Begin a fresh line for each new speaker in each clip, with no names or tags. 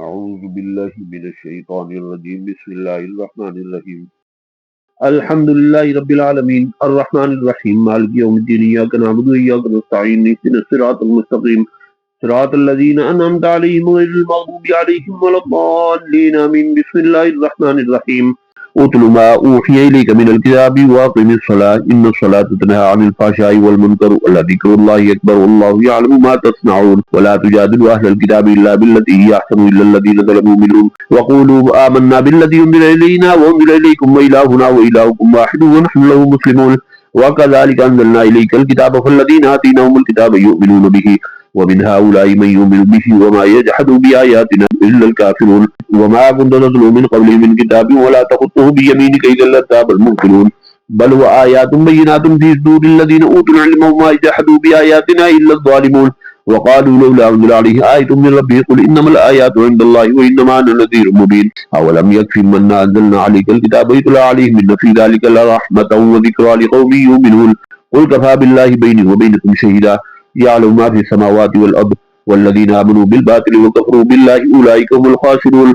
أعوذ بالله من الشيطان الرجيم بسم الله الرحمن الرحيم الحمد لله رب العالمين الرحمن الرحيم مالك يوم الدين إياك نعبد وإياك نستعين اهدنا الصراط المستقيم صراط الذين أنعمت عليهم غير المغضوب عليهم ولا الضالين آمين بسم الله الرحمن الرحيم اتل ما أوحي إليك من الكتاب وأقم الصلاة إن الصلاة تنهى عن الفحشاء والمنكر ولذكر الله أكبر والله يعلم ما تصنعون ولا تجادلوا أهل الكتاب إلا بالتي هي أحسن إلا الذين ظلموا منهم وقولوا آمنا بالذي أنزل إلينا وأنزل إليكم وإلهنا وإلهكم واحد ونحن له مسلمون وكذلك أنزلنا إليك الكتاب فالذين آتيناهم الكتاب يؤمنون به ومن هؤلاء من يؤمن به وما يجحد بآياتنا إلا الكافرون وما كنت تتلو من قبله من كتاب ولا تخطه بيمينك إذا لارتاب المبطلون بل هو آيات بينات في صدور الذين أوتوا العلم وما يجحدوا بآياتنا إلا الظالمون وقالوا لولا أنزل عليه آية من ربه قل إنما الآيات عند الله وإنما أنا نذير مبين أولم يكفهم أنا أنزلنا عليك الكتاب يتلى عليهم إن في ذلك لرحمة وذكرى لقوم يؤمنون قل كفى بالله بيني وبينكم شهيدا يعلم ما في السماوات والأرض والذين آمنوا بالباطل وكفروا بالله أولئك هم الخاسرون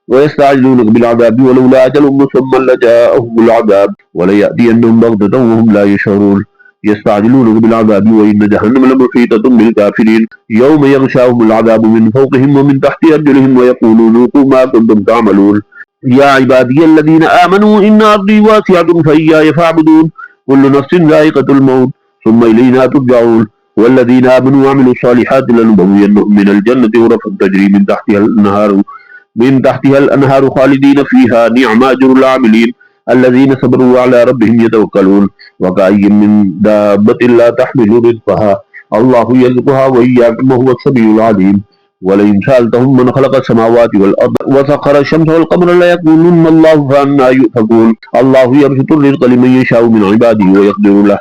ويستعجلونك بالعذاب ولولا أجل مسمى لجاءهم العذاب وليأتينهم بغتة وهم لا يشعرون يستعجلونك بالعذاب وإن جهنم لمحيطة بالكافرين يوم يغشاهم العذاب من فوقهم ومن تحت أرجلهم ويقولون ذوقوا ما كنتم تعملون يا عبادي الذين آمنوا إن أرضي واسعة فإياي فاعبدون كل نفس ذائقة الموت ثم إلينا ترجعون والذين آمنوا وعملوا الصالحات لنبوينهم من الجنة غرفا تجري من تحتها الأنهار خالدين فيها نعم أجر العاملين الذين صبروا على ربهم يتوكلون وكأي من دابة لا تحمل رزقها الله يرزقها وإياكم وهو السميع العليم ولئن سألتهم من خلق السماوات والأرض وسخر الشمس والقمر ليقولن الله فأنى يؤفكون الله يبسط الرزق لمن يشاء من عباده ويقدر له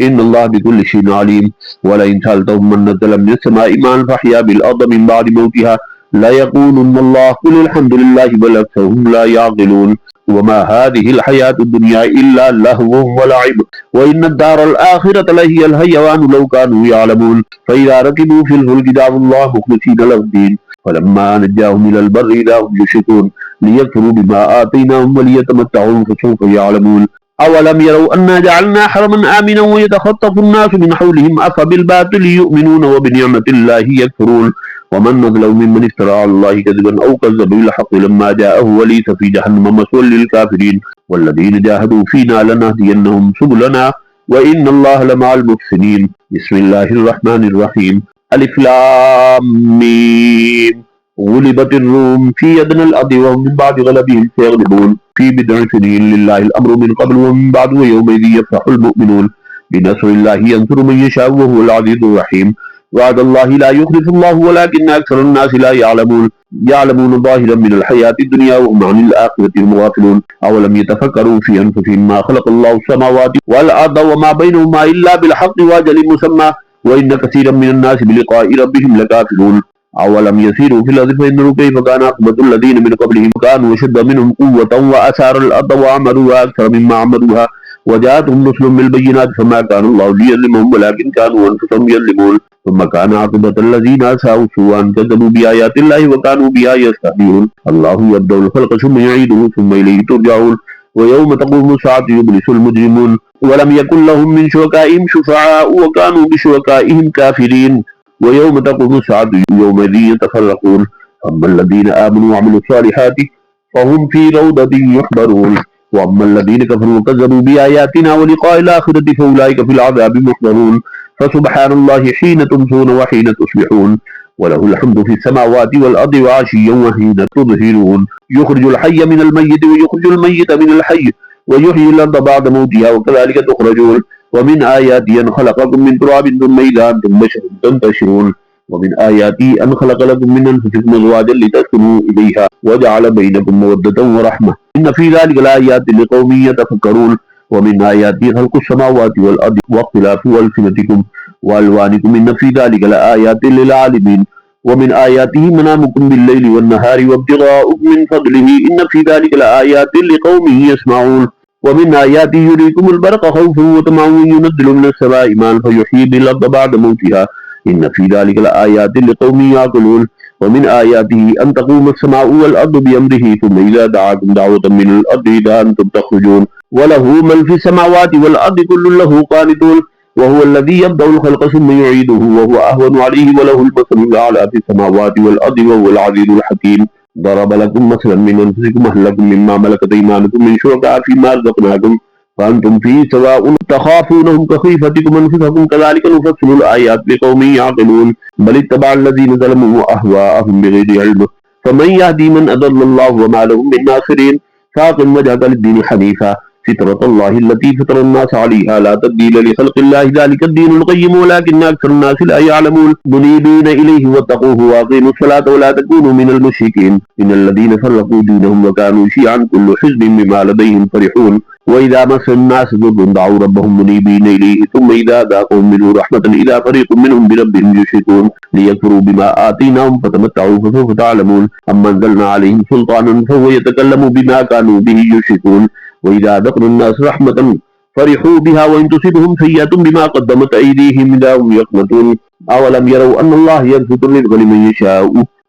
إن الله بكل شيء عليم ولئن سألتهم من نزل من السماء ماء فأحيا بالأرض من بعد موتها لا يقولن الله قل الحمد لله بل أكثرهم لا يعقلون وما هذه الحياة الدنيا إلا لهو ولعب وإن الدار الآخرة لهي الحيوان لو كانوا يعلمون فإذا ركبوا في الفلك دعوا الله مخلصين له الدين فلما نجاهم إلى البر إذا هم يشركون ليكفروا بما آتيناهم وليتمتعوا فسوف يعلمون أولم يروا أنا جعلنا حرما آمنا ويتخطف الناس من حولهم أفبالباطل يؤمنون وبنعمة الله يكفرون ومن أظلم ممن افترى على الله كذبا أو كذب بالحق لما جاءه وليس في جهنم مثوى للكافرين والذين جاهدوا فينا لنهدينهم سبلنا وإن الله لمع المحسنين بسم الله الرحمن الرحيم ألف لام ميم غلبت الروم في أدنى الأرض وهم من بعد غلبهم سيغلبون في بضع سنين لله الأمر من قبل ومن بعد ويومئذ يفرح المؤمنون بنصر الله ينصر من يشاء وهو العزيز الرحيم وعد الله لا يخلف الله ولكن أكثر الناس لا يعلمون ظاهرا من الحياة الدنيا وهم عن الآخرة غافلون أولم يتفكروا في أنفسهم ما خلق الله السماوات والأرض وما بينهما إلا بالحق وأجل مسمى وإن كثيرا من الناس بلقاء ربهم لكافرون أولم يسيروا في الأرض فينظروا كيف كان عاقبة الذين من قبلهم كانوا أشد منهم قوة وأثاروا الأرض وعمروها أكثر مما عمروها وجاءتهم رسل بالبينات فما كان الله ليظلمهم ولكن كانوا أنفسهم يظلمون ثم كان عاقبة الذين أساءوا سوءا كذبوا بآيات الله وكانوا بها يستهزئون الله يبدأ الخلق ثم يعيده ثم إليه ترجعون ويوم تقوم الساعة يبلس المجرمون ولم يكن لهم من شركائهم شفعاء وكانوا بشركائهم كافرين ويوم تقوم الساعة يومئذ يتفرقون أما الذين آمنوا وعملوا الصالحات فهم في روضة يحبرون وأما الذين كفروا وكذبوا بآياتنا ولقاء الآخرة فأولئك في العذاب محضرون فسبحان الله حين تمسون وحين تصبحون وله الحمد في السماوات والأرض وعشيا وحين تظهرون يخرج الحي من الميت ويخرج الميت من الحي ويحيي الأرض بعد موتها وكذلك تخرجون ومن آياته أن خلقكم من تراب ثم إذا أنتم بشر تنتشرون ومن آياته أن خلق لكم من أنفسكم أزواجا لتسكنوا إليها وجعل بينكم مودة ورحمة إن في ذلك لآيات لقوم يتفكرون ومن آياته خلق السماوات والأرض واختلاف ألسنتكم وألوانكم إن في ذلك لآيات للعالمين ومن آياته منامكم بالليل والنهار وابتغاؤكم من فضله إن في ذلك لآيات لقوم يسمعون ومن آياته يريكم البرق خوفا وطمعا وينزل من السماء ماء فيحيي به الأرض بعد موتها إن في ذلك لآيات لقوم يعقلون ومن آياته أن تقوم السماء والأرض بأمره ثم إذا دعاكم دعوة من الأرض إذا أنتم تخرجون وله من في السماوات والأرض كل له قانتون وهو الذي يبدأ الخلق ثم يعيده وهو أهون عليه وله المثل الأعلى في السماوات والأرض وهو العزيز الحكيم ضرب لكم مثلا من أنفسكم هل لكم مما ملكت أيمانكم من شركاء فيما رزقناكم فأنتم فيه سواء تخافونهم كخيفتكم أنفسكم كذلك نفصل الآيات لقوم يعقلون بل اتبع الذين ظلموا أهواءهم بغير علم فمن يهدي من أضل الله وما لهم من ناصرين فأقم وجهك للدين حنيفا فطرة الله التي فطر الناس عليها لا تبديل لخلق الله ذلك الدين القيم ولكن أكثر الناس لا يعلمون منيبين إليه واتقوه وأقيموا الصلاة ولا تكونوا من المشركين إن الذين فرقوا دينهم وكانوا شيعا كل حزب بما لديهم فرحون وإذا مس الناس ضر دعوا ربهم منيبين إليه ثم إذا ذاقهم منه رحمة إذا فريق منهم بربهم يشركون ليكفروا بما آتيناهم فتمتعوا فسوف تعلمون أما أنزلنا عليهم سلطانا فهو يتكلم بما كانوا به يشركون وإذا ذكروا الناس رحمة فرحوا بها وإن تصبهم سيئة بما قدمت أيديهم إذا هم يقنطون أولم يروا أن الله يبسط الرزق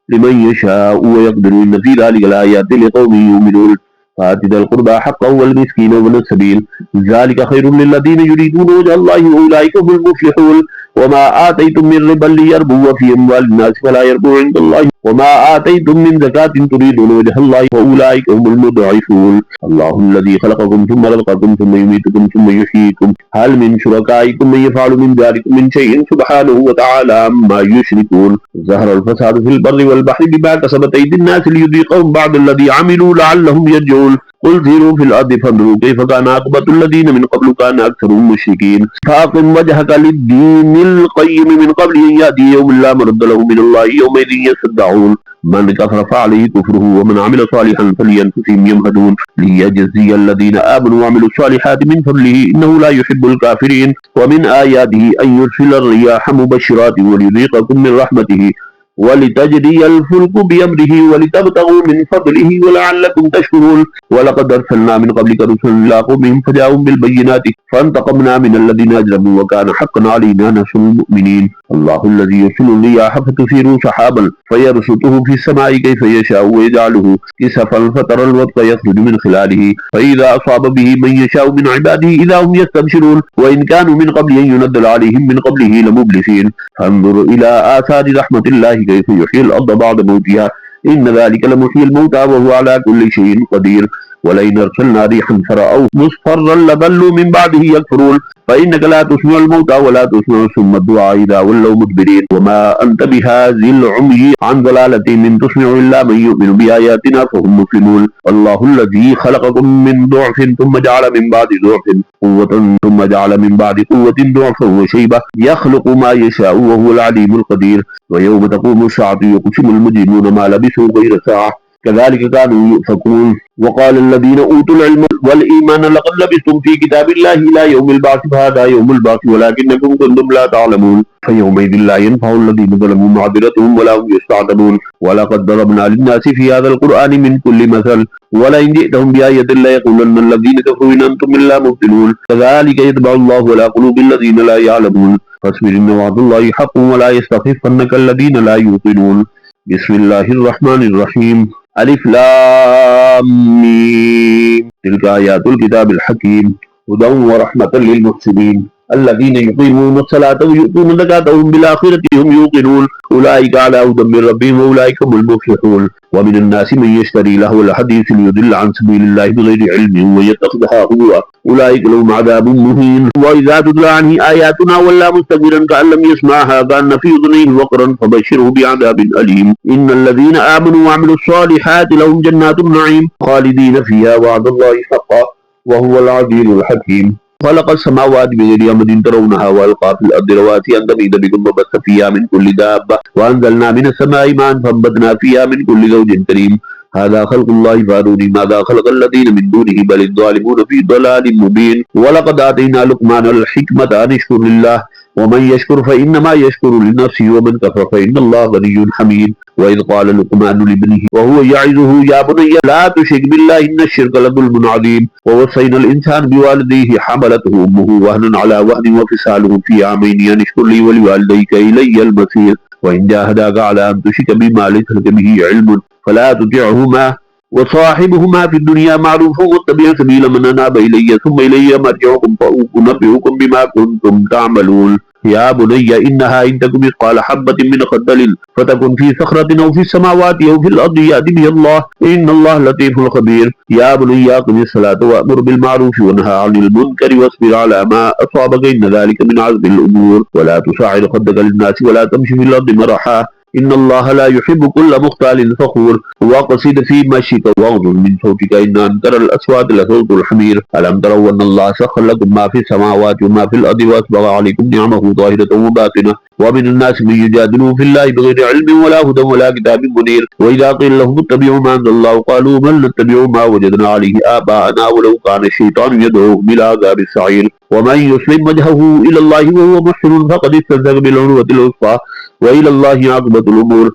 لمن يشاء ويقدر إن في ذلك الآيات لقوم يؤمنون فآت ذا القربى حقه والمسكين وابن السبيل ذلك خير للذين يريدون وجه الله وأولئك هم المفلحون وما آتيتم من ربا ليربو في أموال الناس فلا يربو عند الله وما آتيتم من زكاة تريدون وجه الله فأولئك هم المضعفون الله الذي خلقكم ثم رزقكم ثم يميتكم ثم يحييكم هل من شركائكم من يفعل من ذلك من شيء سبحانه وتعالى عما يشركون ظهر الفساد في البر والبحر بما كسبت أيدي الناس ليذيقهم بعض الذي عملوا لعلهم يرجعون قل سيروا في الأرض فانظروا كيف كان عاقبة الذين من قبل كان أكثرهم مشركين فأقم وجهك للدين القيم من قبل أن يأتي يوم لا مرد له من الله يومئذ يصدعون من كفر فعليه كفره ومن عمل صالحا فلينفسهم يمهدون ليجزي الذين آمنوا وعملوا الصالحات من فضله إنه لا يحب الكافرين ومن آياته أن يرسل الرياح مبشرات وليذيقكم من رحمته ولتجري الفلك بأمره ولتبتغوا من فضله ولعلكم تشكرون ولقد أرسلنا من قبلك رسلا إلى قومهم فجاءهم بالبينات فانتقمنا من الذين أجرموا وكان حقا علينا نصر المؤمنين الله الذي يرسل الرياح فتثير سحابا فيبسطه في السماء كيف يشاء ويجعله كسفا فترى الودق يخرج من خلاله فإذا أصاب به من يشاء من عباده إذا هم يستبشرون وإن كانوا من قبل أن ينزل عليهم من قبله لمبلسين فانظر إلى آثار رحمة الله كيف يحيي الأرض بعد موتها إن ذلك لمحيي الموتى وهو على كل شيء قدير ولئن أرسلنا ريحا فرأوه مصفرا لظلوا من بعده يكفرون فإنك لا تسمع الموتى ولا تسمع ثم الدعاء إذا ولوا مدبرين وما أنت بهذه العمي عن ضلالة من تسمع إلا من يؤمن بآياتنا فهم مسلمون الله الذي خلقكم من ضعف ثم جعل من بعد ضعف قوة ثم جعل من بعد قوة ضعفا وشيبة يخلق ما يشاء وهو العليم القدير ويوم تقوم الساعة يقسم المجرمون ما لبثوا غير ساعة كذلك كانوا يؤفكون وقال الذين أوتوا العلم والإيمان لقد لبثتم في كتاب الله إلى يوم البعث فهذا يوم البعث ولكنكم كنتم لا تعلمون فيومئذ لا ينفع الذين ظلموا معذرتهم ولا هم يستعتبون ولقد ضربنا للناس في هذا القرآن من كل مثل ولئن جئتهم بآية ليقولن الذين كفروا إن أنتم إلا مبطلون كذلك يطبع الله على قلوب الذين لا يعلمون فاصبر إن وعد الله حق ولا يستخفنك الذين لا يوقنون بسم الله الرحمن الرحيم ألف لام ميم تلك آيات الكتاب الحكيم هدى ورحمة للمحسنين الذين يقيمون الصلاة ويؤتون الزكاة وهم بالآخرة هم يوقنون أولئك على هدى من ربهم وأولئك هم المفلحون ومن الناس من يشتري لهو الحديث ليضل عن سبيل الله بغير علم ويتخذها هزوا أولئك لهم عذاب مهين وإذا تتلى عليه آياتنا ولى مستكبرا كأن لم يسمعها كأن في أذنيه وقرا فبشره بعذاب أليم إن الذين آمنوا وعملوا الصالحات لهم جنات النعيم خالدين فيها وعد الله حقا وهو العزيز الحكيم خلق السماوات بغير أمد ترونها وألقى في الأرض رواسي أن تميد بكم وبث فيها من كل دابة وأنزلنا من السماء ماء فأنبتنا فيها من كل زوج كريم هذا خلق الله فاروني ماذا خلق الذين من دونه بل الظالمون في ضلال مبين ولقد آتينا لقمان الحكمة أن اشكر لله ومن يشكر فإنما يشكر لنفسه ومن كفر فإن الله غني حميد وإذ قال لقمان لابنه وهو يعظه يا بني لا تشرك بالله إن الشرك لظلم عظيم ووصينا الإنسان بوالديه حملته أمه وهنا على وهن وفصاله في عامين أن اشكر لي ولوالديك إلي المصير وإن جاهداك على أن تشرك بما ليس لك به علم فلا تطعهما وصاحبهما في الدنيا معروفا واتبع سبيل من أناب إلي ثم إلي مرجعكم فأنبئكم بما كنتم تعملون. يا بني إنها إن تك مثقال حبة من خردل فتكن في صخرة أو في السماوات أو في الأرض يأتي به الله إن الله لطيف خبير. يا بني أقم الصلاة وأمر بالمعروف وانهى عن المنكر واصبر على ما أصابك إن ذلك من عزم الأمور ولا تصعد خدك للناس ولا تمشي في الأرض مرحا إن الله لا يحب كل مختال فخور. واقصد في مشيك واغضض من صوتك إن أنكر الأصوات لصوت الحمير. ألم تروا أن الله سخر لكم ما في السماوات وما في الأرض وأسبغ عليكم نعمه ظاهرة وباطنة ومن الناس من يجادل في الله بغير علم ولا هدى ولا كتاب منير. وإذا قيل لهم اتبعوا ما أنزل الله قالوا بل نتبع ما وجدنا عليه آباءنا ولو كان الشيطان يدعوهم إلى عذاب السعير. ومن يسلم وجهه إلى الله وهو محسن فقد استمسك بالعروة الوثقى وإلى الله عاقبة الأمور.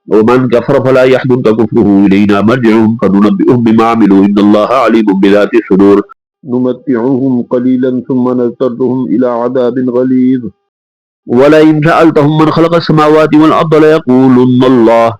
ومن كفر فلا يحزنك كفره إلينا مرجعهم فننبئهم بما عملوا إن الله عليم بذات الصدور. نمتعهم قليلا ثم نضطرهم إلى عذاب غليظ. ولئن سألتهم من خلق السماوات والأرض ليقولن الله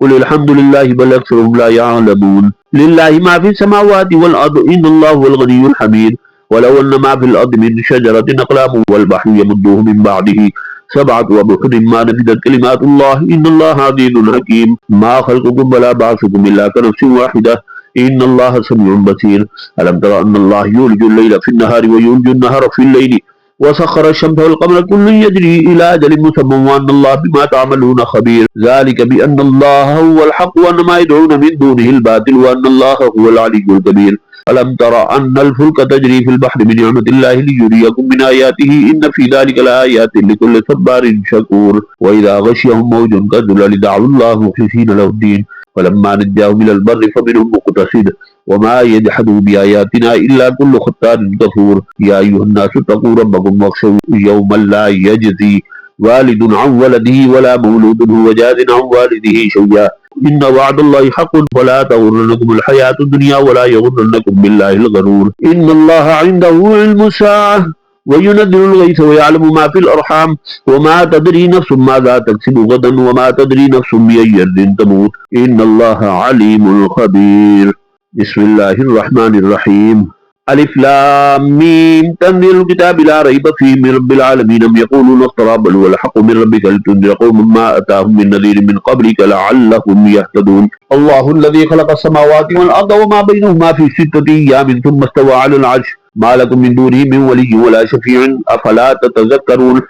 قل الحمد لله بل أكثرهم لا يعلمون. لله ما في السماوات والأرض إن الله هو الغني الحميد. ولو أن ما في الأرض من شجرة أقلام والبحر يمده من بعده سبعة أبحر ما نفدت كلمات الله إن الله عزيز حكيم. ما خلقكم ولا بعثكم إلا كنفس واحدة إن الله سميع بصير. ألم تر أن الله يولج الليل في النهار ويولج النهار في الليل وسخر الشمس والقمر كل يجري إلى أجل مسمى وأن الله بما تعملون خبير. ذلك بأن الله هو الحق وأن ما يدعون من دونه الباطل وأن الله هو العلي الكبير. ألم تر أن الفلك تجري في البحر بنعمة الله ليريكم من آياته إن في ذلك لآيات لكل صبار شكور. وإذا غشيهم موج كالظلال دعوا الله مخلصين له الدين فلما نجاهم إلى البر فمنهم مقتصد وما يجحد بآياتنا إلا كل ختار كفور. يا أيها الناس اتقوا ربكم واخشوا يوما لا يجزي والد عن ولده ولا مولود هو جاز عن والده شيئا إن وعد الله حق فلا تغرنكم الحياة الدنيا ولا يغرنكم بالله الغرور. إن الله عنده علم الساعة وينزل الغيث ويعلم ما في الأرحام وما تدري نفس ماذا تكسب غدا وما تدري نفس بأي أرض تموت إن الله عليم خبير. بسم الله الرحمن الرحيم. ألف لام ميم تنزيل الكتاب لا ريب فيه من رب العالمين أم يقولون افترى بل هو الحق من ربك لتنذر قوما ما أتاهم من نذير من قبلك لعلهم يهتدون. الله الذي خلق السماوات والأرض وما بينهما في 6 أيام ثم استوى على العرش ما لكم من دونه من ولي ولا شفيع أفلا تتذكرون.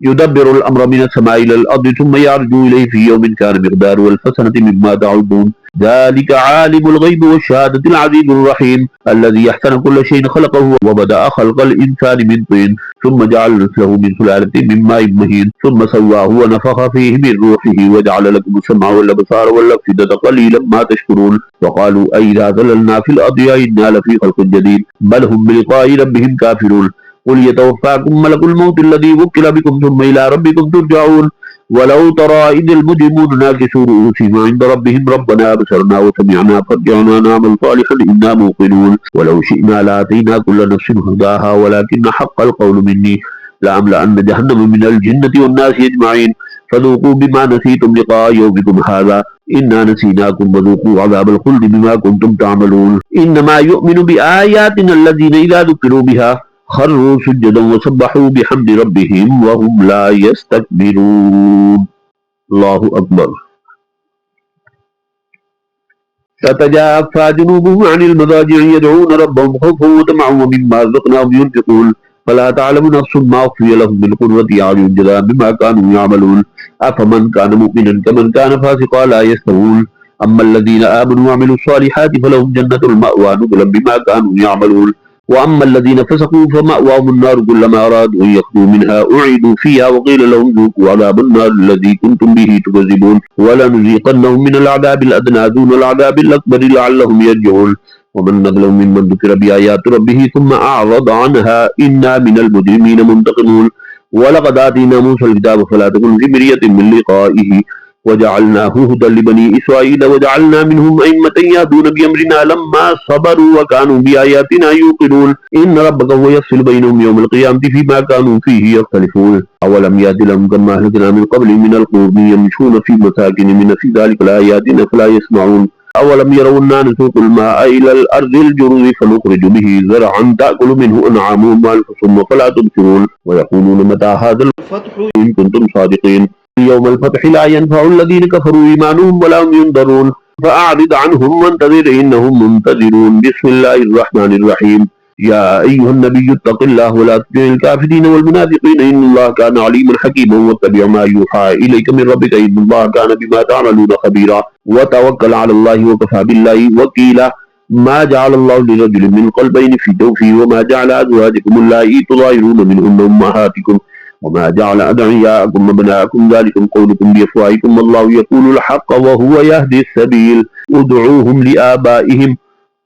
يدبر الأمر من السماء إلى الأرض ثم يعرج إليه في يوم كان مقداره ألف سنة مما تعدون ذلك عالم الغيب والشهادة العزيز الرحيم الذي أحسن كل شيء خلقه وبدأ خلق الإنسان من طين ثم جعل نسله من سلالة من ماء مهين ثم سواه ونفخ فيه من روحه وجعل لكم السمع والأبصار والأفئدة قليلا ما تشكرون. وقالوا أئذا ضللنا في الأرض أئنا لفي خلق جديد بل هم بلقاء ربهم كافرون. قل يتوفاكم ملك الموت الذي وكل بكم ثم إلى ربكم ترجعون. ولو ترى إذ المجرمون ناكسوا رؤوسهم عند ربهم ربنا أبصرنا وسمعنا فارجعنا نعمل صالحا إنا موقنون. ولو شئنا لآتينا كل نفس هداها ولكن حق القول مني لأملأن جهنم من الجنة والناس أجمعين فذوقوا بما نسيتم لقاء يومكم هذا إنا نسيناكم وذوقوا عذاب الخلد بما كنتم تعملون. إنما يؤمن بآياتنا الذين إذا ذكروا بها خروا سجدا وسبحوا بحمد ربهم وهم لا يستكبرون. الله أكبر. تتجافى جنوبهم عن المضاجع يدعون ربهم خوفا وطمعا ومما رزقناهم ينفقون فلا تعلم نفس ما أخفي لهم من قرة أعين جزاء بما كانوا يعملون. أفمن كان مؤمنا كمن كان فاسقا لا يستوون. أما الذين آمنوا وعملوا الصالحات فلهم جنة المأوى نزلا بما كانوا يعملون وأما الذين فسقوا فمأواهم النار كلما أرادوا أن يخرجوا منها أعيدوا فيها وقيل لهم ذوقوا عذاب النار الذي كنتم به تكذبون ولنذيقنهم من العذاب الأدنى دون العذاب الأكبر لعلهم يرجعون. ومن نظلم ممن ذكر بآيات ربه ثم أعرض عنها إنا من المجرمين منتقمون. ولقد آتينا موسى الكتاب فلا تكن في مرية من لقائه وجعلناه هدى لبني إسرائيل وجعلنا منهم أئمة يهدون بأمرنا لما صبروا وكانوا بآياتنا يوقنون إن ربك هو يفصل بينهم يوم القيامة فيما كانوا فيه يختلفون أولم يهد لهم كما أهلكنا من قبل من القرون يمشون في مساكن من في ذلك الآيات فلا يسمعون أولم يروا أنا نسوق الماء إلى الأرض الجرز فنخرج به زرعا تأكل منه أنعامهم وأنفسهم فلا تبصرون ويقولون متى هذا الفتح إن كنتم صادقين يوم الفتح لا ينفع الذين كفروا إيمانهم ولا هم ينذرون فأعرض عنهم وانتظر إنهم منتظرون بسم الله الرحمن الرحيم يا أيها النبي اتق الله ولا تطع الكافرين والمنافقين إن الله كان عليما حكيما واتبع ما يوحى إليك من ربك إن الله كان بما تعملون خبيرا وتوكل على الله وكفى بالله وكيلا ما جعل الله لرجل من قلبين في جوفه وما جعل أزواجكم اللائي تظاهرون منهن أمهاتكم وما جعل أدعياءكم أبناءكم ذلكم قولكم بأفواهكم والله يقول الحق وهو يهدي السبيل ادعوهم لآبائهم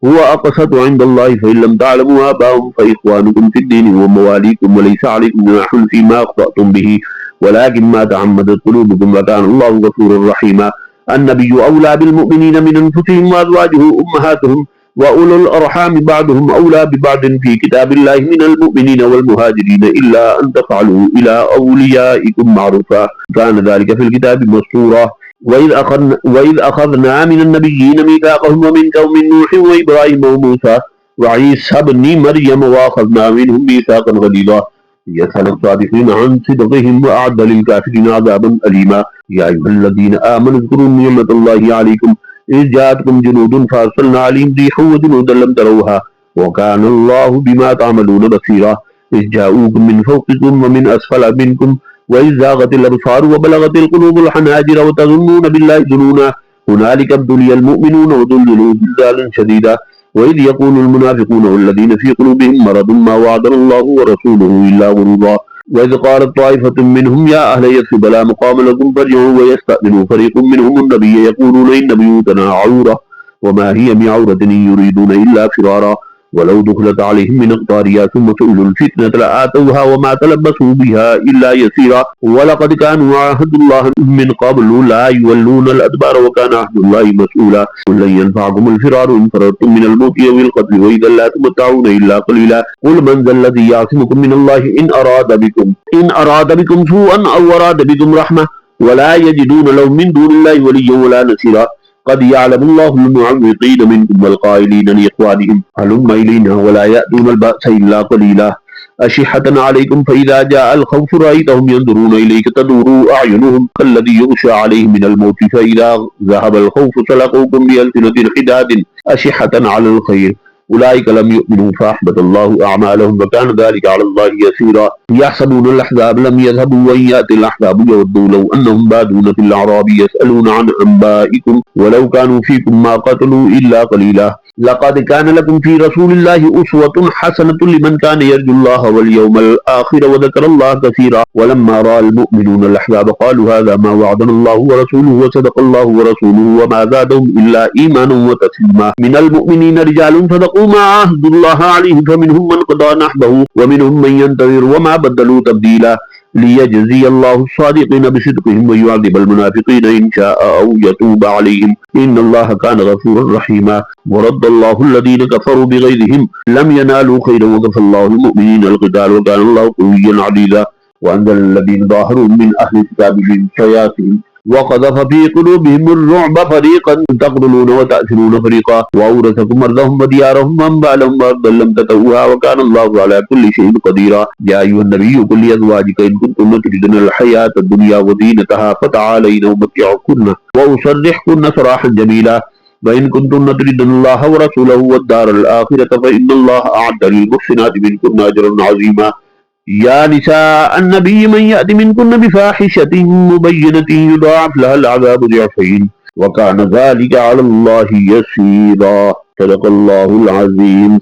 هو أقسط عند الله فإن لم تعلموا آباءهم فإخوانكم في الدين ومواليكم وليس عليكم جناح فيما أخطأتم به ولكن ما تعمدت قلوبكم وكان الله غفورا رحيما النبي أولى بالمؤمنين من أنفسهم وأزواجه أمهاتهم وأولو الأرحام بعضهم أولى ببعض في كتاب الله من المؤمنين والمهاجرين إلا أن تفعلوا إلى أوليائكم معروفا كان ذلك في الكتاب مسطورا وإذ أخذنا من النبيين ميثاقهم ومنك ومن نوح وإبراهيم وموسى وعيسى بن مريم وأخذنا منهم ميثاقا غليظا يسأل الصادقين عن صدقهم وأعد للكافرين عذابا أليما يا أيها الذين آمنوا اذكروا نعمة الله عليكم إذ جاءتكم جنود فأرسلنا عليهم ريحا وجنودا لم تروها وكان الله بما تعملون بصيرا إذ جاءوكم من فوقكم ومن أسفل منكم وإذ زاغت الأبصار وبلغت القلوب الحناجر وتظنون بالله ظنونا هنالك ابتلي المؤمنون وذللوا زلزالا شديدا وإذ يقول المنافقون والذين في قلوبهم مرض ما وعدنا الله ورسوله إلا غرورا وإذ قالت طائفة منهم يا أهل يثرب لا مقام لكم فارجعوا ويستأذن فريق منهم النبي يقولون إن بيوتنا عورة وما هي بعورة إن يريدون إلا فرارا ولو دخلت عليهم من أقطارها ثم سئلوا الفتنة لآتوها وما تلبسوا بها إلا يسيرا ولقد كانوا عاهدوا الله من قبل لا يولون الأدبار وكان عهد الله مسؤولا قل لن ينفعكم الفرار إن فررتم من الموت أو القتل وإذا لا تمتعون إلا قليلا قل من ذا الذي يعصمكم من الله إن أراد بكم سوءا أو أراد بكم رحمة ولا يجدون لهم من دون الله وليا ولا نصيرا قد يعلم الله المعوقين منكم والقائلين لإخوانهم هلم إلينا ولا يأتون البأس إلا قليلا أشحة عليكم فإذا جاء الخوف رأيتهم ينظرون إليك تدور أعينهم كالذي يغشى عليه من الموت فإذا ذهب الخوف سلقوكم بألسنة حداد أشحة على الخير أولئك لم يؤمنوا فأحبط الله أعمالهم وكان ذلك على الله يسيرا يحسبون الأحزاب لم يذهبوا وإن يأتي الأحزاب يودوا لو أنهم بادون في الأعراب يسألون عن أنبائكم ولو كانوا فيكم ما قتلوا إلا قليلا لقد كان لكم في رسول الله أسوة حسنة لمن كان يرجو الله واليوم الآخر وذكر الله كثيرا ولما رأى المؤمنون الأحزاب قالوا هذا ما وعدنا الله ورسوله وصدق الله ورسوله وما زادهم إلا إيمانا وتسليما من المؤمنين رجال صدقوا ما عاهدوا الله عليه فمنهم من قضى نحبه ومنهم من ينتظر وما بدلوا تبديلا ليجزي الله الصادقين بصدقهم ويعذب المنافقين إن شاء أو يتوب عليهم إن الله كان غفورا رحيما ورد الله الذين كفروا بغيظهم لم ينالوا خيرا وكفى الله المؤمنين القتال وكان الله قويا عزيزا وأنزل الذين ظاهروا من أهل الكتاب من شياطين وقذف في قلوبهم الرعب فريقا تقتلون وتأسرون فريقا وأورثكم أرضهم وديارهم وأموالهم وأرضا لم تطئوها وكان الله على كل شيء قديرا يا أيها النبي قل لأزواجك إن كنتن تريدن الحياة الدنيا وزينتها فتعالين أمتعكن وأسرحكن سراحا جميلا وإن كنتن تريدن الله ورسوله والدار الآخرة فإن الله أعد للمحسنات منكن أجرا عظيما يا نساء النبي من يأت منكن بفاحشة مبينة يضاعف لها العذاب ضعفين وكان ذلك على الله يسيرا صدق الله العظيم.